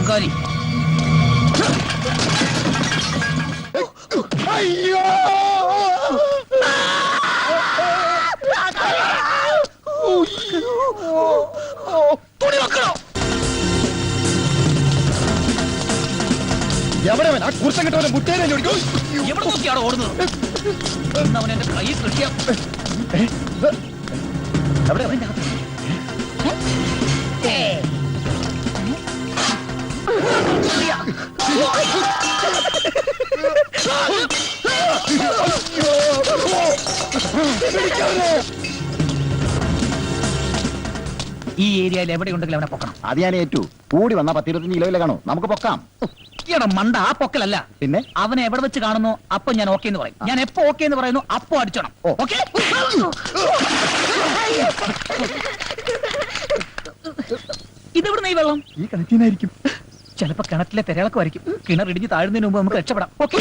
അഹങ്കാരി. അയ്യോ തുണി വെക്കണോ? എവിടെവൻ ആ കുർശം കിട്ടവനെ മുട്ടേനെ എവിടെ നോക്കിയാണോ ഓടുന്നത്? അവൻ എന്റെ കൈ കെട്ടിയ എവിടെ ഈ ഏരിയയിൽ എവിടെ ഉണ്ടെങ്കിലും അവനെ പൊക്കണം. അത് ഞാൻ ഏറ്റു. കൂടി വന്നാ 10-25 കിലോയിലെ കാണോ, നമുക്ക് പൊക്കാം. ഈയുടെ മണ്ട ആ പൊക്കലല്ല. പിന്നെ അവനെ എവിടെ വെച്ച് കാണുന്നു അപ്പൊ ഞാൻ ഓക്കെ എന്ന് പറയും. ഞാൻ എപ്പോ ഓക്കെ എന്ന് പറയുന്നു അപ്പൊ അടിച്ചോണം. ഓക്കെ? ഇതെവിടെ നീ വെള്ളം? ഈ കിണറ്റിനായിരിക്കും. ചിലപ്പോ കിണറ്റിലെ തിരകളൊക്കെ ആയിരിക്കും. കിണർ ഇടിഞ്ഞ് താഴുന്നതിന് മുമ്പ് നമുക്ക് രക്ഷപ്പെടാം. ഓക്കെ?